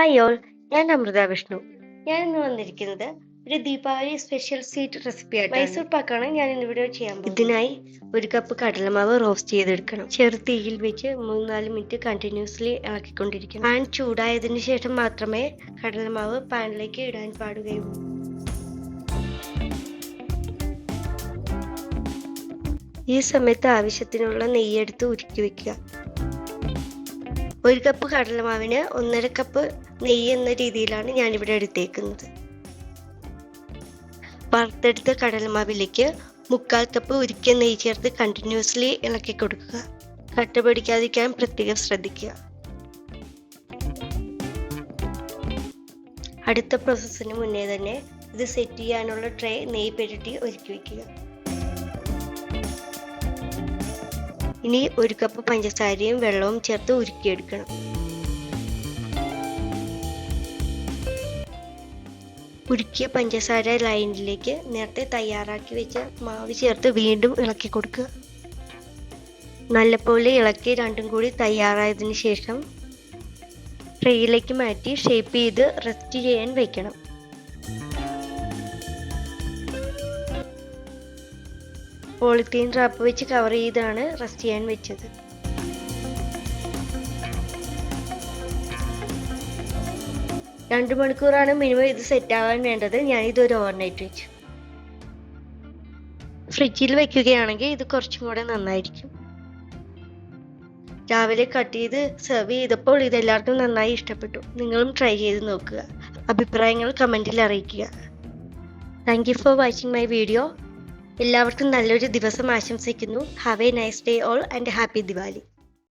Hi all, ഞാൻ അമൃത വിഷ്ണു. ഞാൻ ഇന്ന് വന്നിരിക്കുന്നത് ഒരു ദീപാവലി സ്പെഷ്യൽ സ്വീറ്റ് റെസിപ്പി ആയിട്ട് മൈസൂർ പാക്കാണ് ഞാൻ ഇന്നിവിടെ ചെയ്യാൻ പോകുന്നത്. ഇതിനായി 1 കപ്പ് കടലമാവ് റോസ്റ്റ് ചെയ്തെടുക്കണം. ചെറു തീയിൽ വെച്ച് 3-4 മിനിറ്റ് കണ്ടിന്യൂസ്ലി ഇളക്കിക്കൊണ്ടിരിക്കണം. പാൻ ചൂടായതിനു ശേഷം മാത്രമേ കടലമാവ് പാനിലേക്ക് ഇടാൻ പാടുകയുള്ളൂ. ഈ സമയത്ത് ആവശ്യത്തിനുള്ള നെയ്യെടുത്ത് ഉരുക്കി വെക്കുക. 1 കപ്പ് കടലമാവിന് 1.5 കപ്പ് നെയ്യ് എന്ന രീതിയിലാണ് ഞാനിവിടെ എടുത്തേക്കുന്നത്. വറുത്തെടുത്ത കടലമാവിലേക്ക് 1/4 കപ്പ് ഉരുക്കിയ നെയ്യ് ചേർത്ത് കണ്ടിന്യൂസ്ലി ഇളക്കി കൊടുക്കുക. കട്ട പിടിക്കാതിരിക്കാൻ പ്രത്യേകം ശ്രദ്ധിക്കുക. അടുത്ത പ്രോസസ്സിന് മുന്നേ തന്നെ ഇത് സെറ്റ് ചെയ്യാനുള്ള ട്രേ നെയ്യ് പുരട്ടി ഒരുക്കി വയ്ക്കുക. ഇനി 1 കപ്പ് പഞ്ചസാരയും വെള്ളവും ചേർത്ത് ഉരുക്കിയെടുക്കണം. ഉരുക്കിയ പഞ്ചസാര ലൈനിലേക്ക് നേരത്തെ തയ്യാറാക്കി വെച്ച മാവ് ചേർത്ത് വീണ്ടും ഇളക്കി കൊടുക്കുക. നല്ലപോലെ ഇളക്കി രണ്ടും കൂടി തയ്യാറായതിനു ശേഷം ട്രേയിലേക്ക് മാറ്റി ഷേപ്പ് ചെയ്ത് റെസ്റ്റ് ചെയ്യാൻ വെക്കണം. പോളിത്തീൻ റാപ്പ് വെച്ച് കവർ ചെയ്താണ് റെസ്റ്റ് ചെയ്യാൻ വെച്ചത്. രണ്ട് മണിക്കൂറാണ് മിനിമം ഇത് സെറ്റ് ആവാൻ വേണ്ടത്. ഞാനിത് ഒരു ഓവർനൈറ്റ് വെച്ചു. ഫ്രിഡ്ജിൽ വെക്കുകയാണെങ്കിൽ ഇത് കുറച്ചും കൂടെ നന്നായിരിക്കും. രാവിലെ കട്ട് ചെയ്ത് സെർവ് ചെയ്തപ്പോൾ ഇത് എല്ലാവർക്കും നന്നായി ഇഷ്ടപ്പെട്ടു. നിങ്ങളും ട്രൈ ചെയ്ത് നോക്കുക. അഭിപ്രായങ്ങൾ കമൻറ്റിൽ അറിയിക്കുക. Thank you for watching my video. എല്ലാവർക്കും നല്ലൊരു ദിവസം ആശംസിക്കുന്നു. Have A nice day all and happy Diwali.